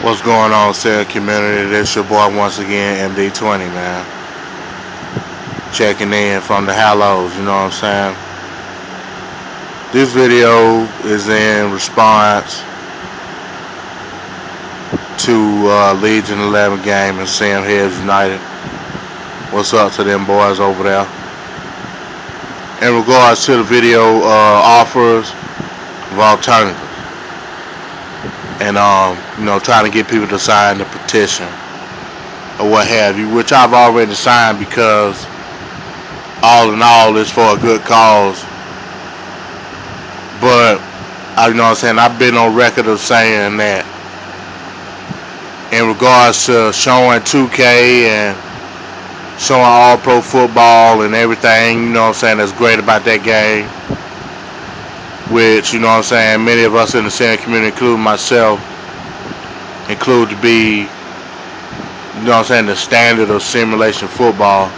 What's going on, Sarah community? This your boy once again, MD20, man. Checking in from the Hallows, you know what I'm saying? This video is in response to Legion 11 game and Sam Heads United. What's up to them boys over there? In regards to the video offers of alternatives and trying to get people to sign the petition or what have you, which I've already signed because all in all it's for a good cause. But I've been on record of saying that in regards to showing 2K and showing all pro football and everything, that's great about that game, which many of us in the same community, including myself, include to be the standard of simulation football.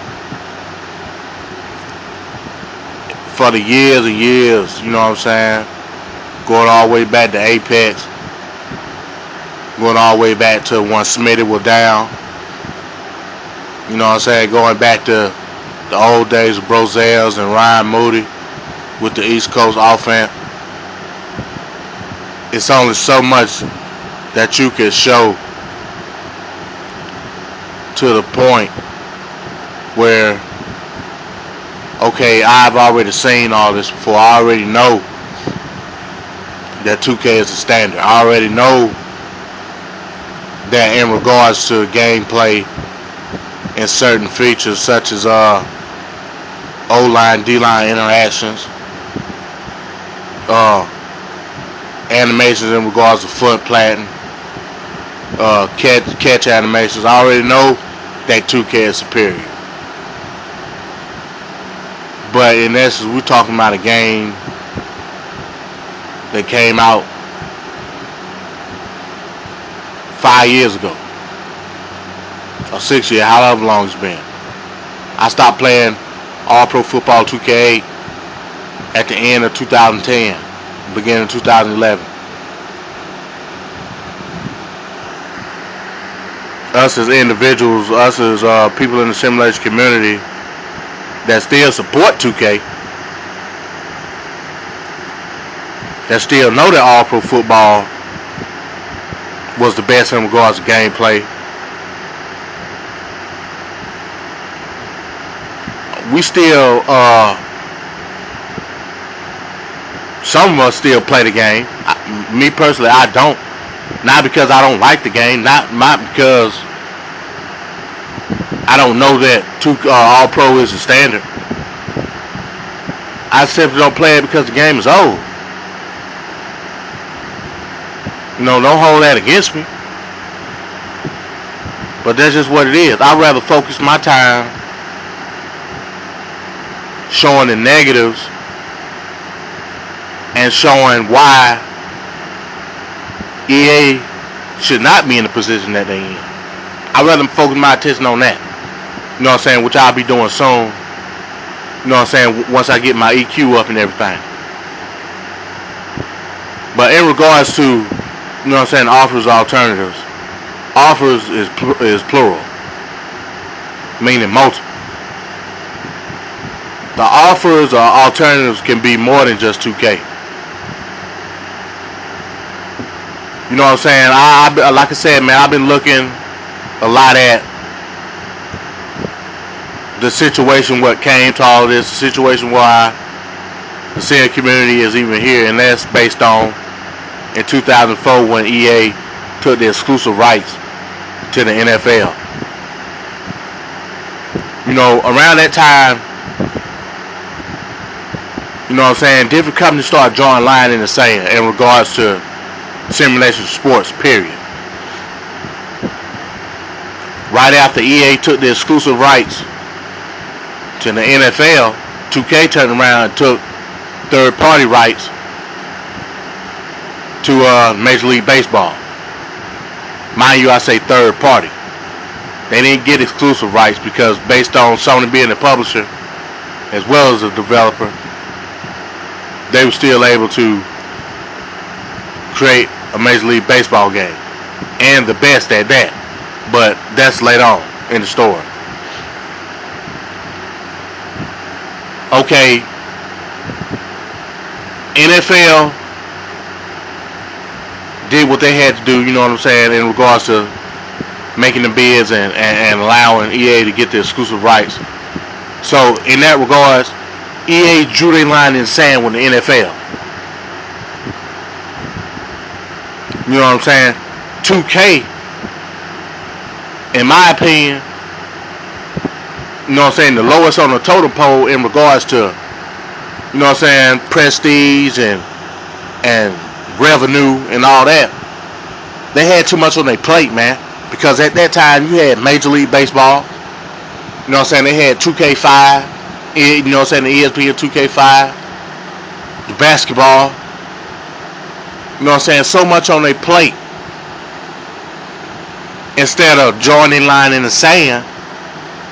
For the years and years, going all the way back to Apex, going all the way back to when Smitty was down, going back to the old days of Brozels and Ryan Moody with the East Coast offense. It's only so much that you can show to the point where, okay, I've already seen all this before. I already know that 2K is a standard. I already know that in regards to gameplay and certain features such as O-line, D-line interactions, animations in regards to foot planting, catch animations. I already know that 2K is superior. But in essence, we're talking about a game that came out 5 years ago or 6 years, however long it's been. I stopped playing All Pro Football 2K8 at the end of 2010, beginning of 2011. Us as individuals, us as people in the simulation community that still support 2K, that still know that All Pro Football was the best in regards to gameplay. We still, some of us still play the game. Me personally, I don't. Not because I don't like the game, not because I don't know that All Pro is the standard. I simply don't play it because the game is old. Don't hold that against me. But that's just what it is. I'd rather focus my time showing the negatives and showing why EA should not be in the position that they're in. I'd rather focus my attention on that. Which I'll be doing soon. Once I get my EQ up and everything. But in regards to, offers alternatives. Offers is plural, meaning multiple. The offers or alternatives can be more than just 2K. You know what I'm saying? Like I said, man, I've been looking a lot at the situation, what came to all this, the situation why the senior community is even here, and that's based on in 2004 when EA took the exclusive rights to the NFL. Around that time, different companies started drawing line in the sand in regards to simulation sports, period. Right after EA took the exclusive rights to the NFL, 2K turned around and took third-party rights to Major League Baseball. Mind you, I say third-party. They didn't get exclusive rights because based on Sony being the publisher as well as the developer, they were still able to create a Major League Baseball game. and the best at that. But that's later on in the story. Okay, NFL did what they had to do, you know what I'm saying, in regards to making the bids and allowing EA to get the exclusive rights. So in that regards, EA drew their line in the sand with the NFL. You know what I'm saying? 2K, in my opinion, you know what I'm saying, the lowest on the totem pole in regards to, you know what I'm saying, prestige and revenue and all that. They had too much on their plate, man. Because at that time you had Major League Baseball. You know what I'm saying? They had 2K5. You know what I'm saying? The ESPN 2K5. The basketball. You know what I'm saying? So much on their plate. Instead of joining line in the sand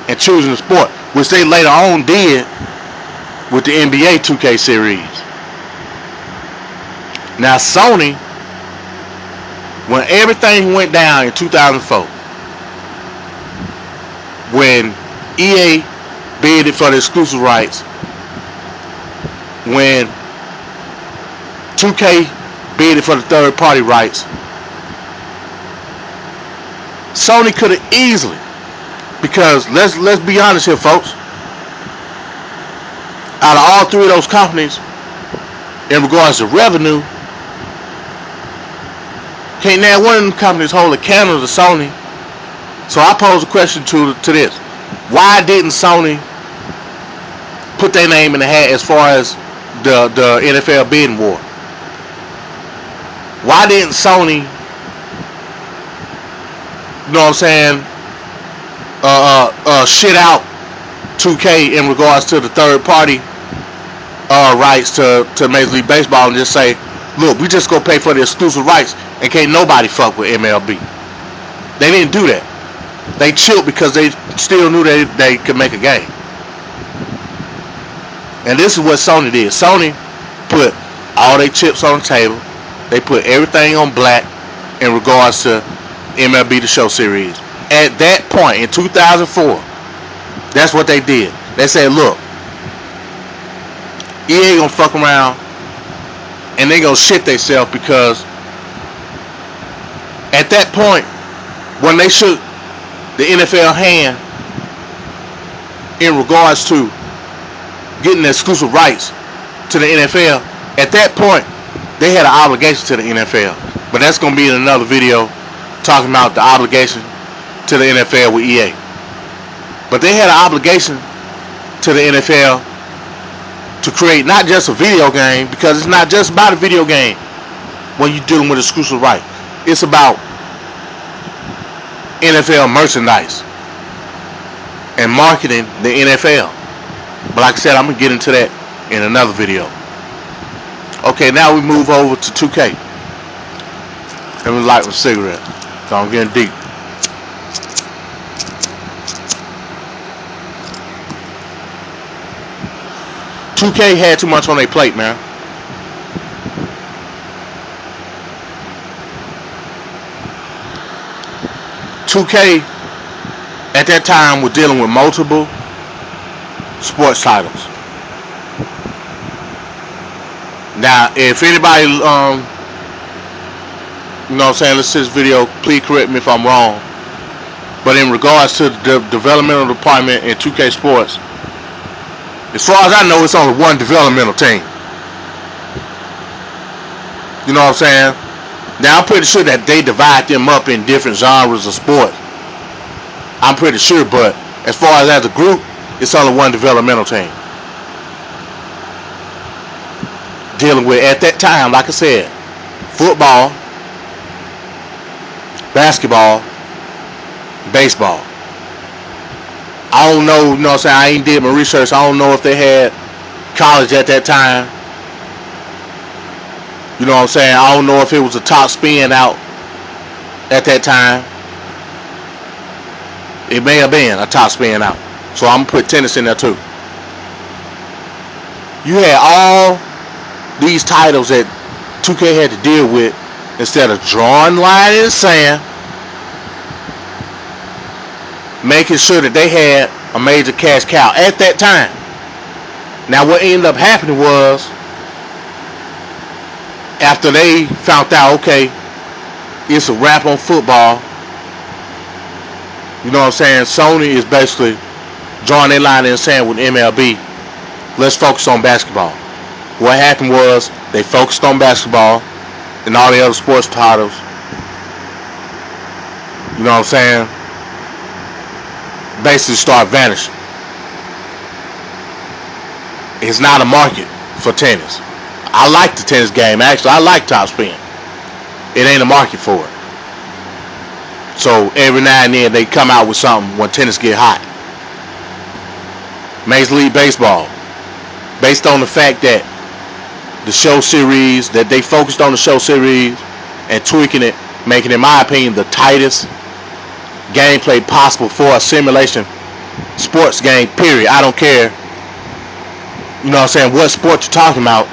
and choosing the sport, which they later on did with the NBA 2K series. Now Sony, when everything went down in 2004, when EA bidded for the exclusive rights, when 2K bidded for the third party rights, Sony could have easily, because let's be honest here, folks, out of all three of those companies, in regards to revenue, can't now one of them companies hold a candle to Sony. So I pose a question to this. Why didn't Sony put their name in the hat as far as the NFL bidding war? Why didn't Sony, you know what I'm saying, shit out 2K in regards to the third party rights to Major League Baseball and just say, look, we just go pay for the exclusive rights and can't nobody fuck with MLB. They didn't do that. They chilled because they still knew they could make a game. And this is what Sony did. Sony put all their chips on the table. They put everything on black in regards to MLB The Show series. At that point in 2004, that's what they did. They said, look, EA gonna fuck around and they gonna shit themselves, because at that point, when they shook the NFL hand in regards to getting the exclusive rights to the NFL, at that point, they had an obligation to the NFL. But that's gonna be in another video talking about the obligation to the NFL with EA. But they had an obligation to the NFL to create not just a video game, because it's not just about a video game when you're dealing with exclusive rights. It's about NFL merchandise and marketing the NFL. But like I said, I'm going to get into that in another video. Okay, now we move over to 2K. Let me light my cigarette, so I'm getting deep. "2K had too much on their plate, man. "2K at that time was dealing with multiple sports titles. Now, if anybody, you know what I'm saying, listen to this video, please correct me if I'm wrong. But in regards to the developmental department in 2K Sports, as far as I know, it's only one developmental team. You know what I'm saying? Now, I'm pretty sure that they divide them up in different genres of sport. I'm pretty sure, but as far as a group, it's only one developmental team. Dealing with, at that time, like I said, football, basketball, baseball. I don't know, you know what I'm saying, I ain't did my research. I don't know if they had college at that time. You know what I'm saying? I don't know if it was a top spin out at that time. It may have been a top spin out. So I'm going to put tennis in there too. You had all these titles that 2K had to deal with. Instead of drawing line in the sand making sure that they had a major cash cow at that time. Now what ended up happening was, after they found out, okay, it's a wrap on football, you know what I'm saying, Sony is basically drawing their line in the sand with MLB. Let's focus on basketball. What happened was, they focused on basketball and all the other sports titles. You know what I'm saying? Basically start vanishing. It's not a market for tennis. I like the tennis game. Actually, I like top spin. It ain't a market for it. So every now and then they come out with something when tennis get hot. Major League Baseball, based on the fact that the show series, that they focused on the show series and tweaking it, making, in my opinion, the tightest gameplay possible for a simulation sports game, period. I don't care, you know what I'm saying, what sport you're talking about.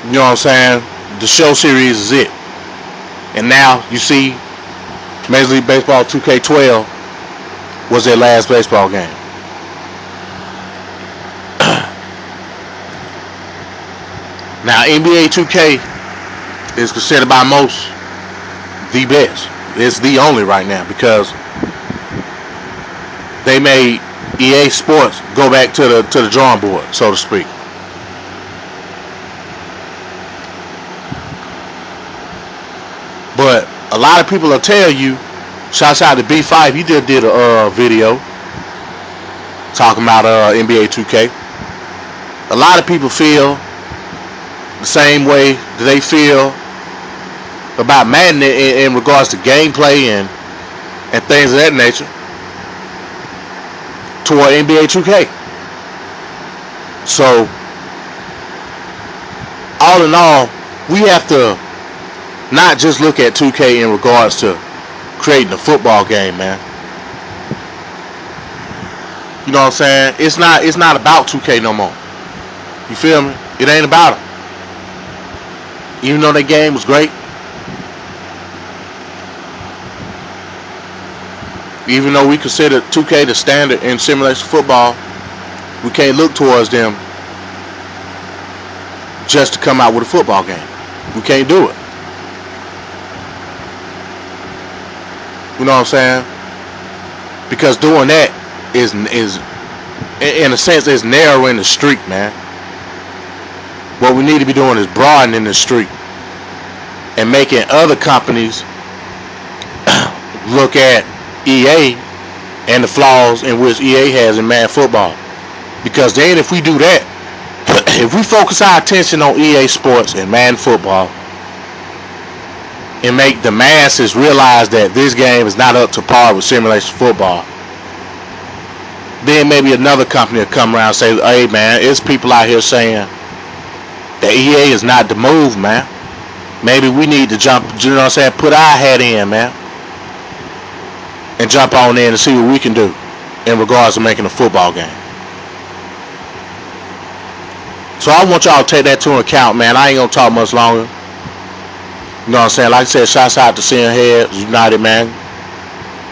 You know what I'm saying? The show series is it. And now you see Major League Baseball 2K12 was their last baseball game. Now NBA 2K is considered by most the best. It's the only right now, because they made EA Sports go back to the drawing board, so to speak. But a lot of people will tell you, shouts out to B5, he just did a video talking about NBA 2K. A lot of people feel the same way that they feel about Madden in regards to gameplay and things of that nature toward NBA 2K. So all in all, we have to not just look at 2K in regards to creating a football game, man. You know what I'm saying? It's not about 2K no more. You feel me? It ain't about it. Even though that game was great, even though we consider 2K the standard in simulation football, we can't look towards them just to come out with a football game. We can't do it. You know what I'm saying? Because doing that is in a sense, is narrowing the streak, man. What we need to be doing is broadening the streak and making other companies look at EA and the flaws in which EA has in Madden football. Because then if we do that, if we focus our attention on EA Sports and Madden football and make the masses realize that this game is not up to par with simulation football, then maybe another company will come around and say, hey man, it's people out here saying that EA is not the move, man. Maybe we need to jump, you know what I'm saying, put our head in, man, and jump on in and see what we can do in regards to making a football game. So I want y'all to take that to account, man. I ain't gonna talk much longer. You know what I'm saying? Like I said, shouts out to Seeing Heads United, man.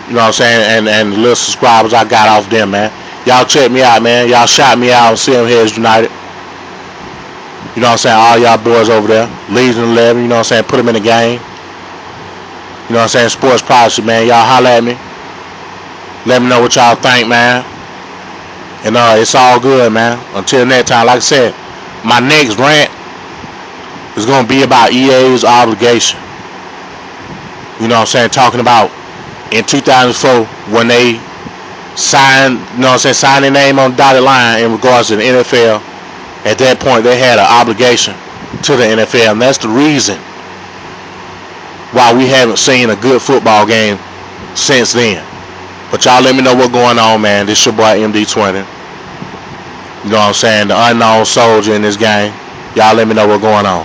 You know what I'm saying? And the little subscribers I got off them, man. Y'all check me out, man. Y'all shout me out on Seeing Heads United. You know what I'm saying? All y'all boys over there. Legion 11, you know what I'm saying? Put them in the game. You know what I'm saying? Sports Policy, man. Y'all holler at me. Let me know what y'all think, man. And it's all good, man. Until next time, like I said, my next rant is going to be about EA's obligation. You know what I'm saying? Talking about in 2004 when they signed, you know what I'm saying, signed their name on the dotted line in regards to the NFL. At that point, they had an obligation to the NFL, and that's the reason why we haven't seen a good football game since then. But y'all let me know what's going on, man. This your boy MD20. You know what I'm saying? The unknown soldier in this game. Y'all let me know what's going on.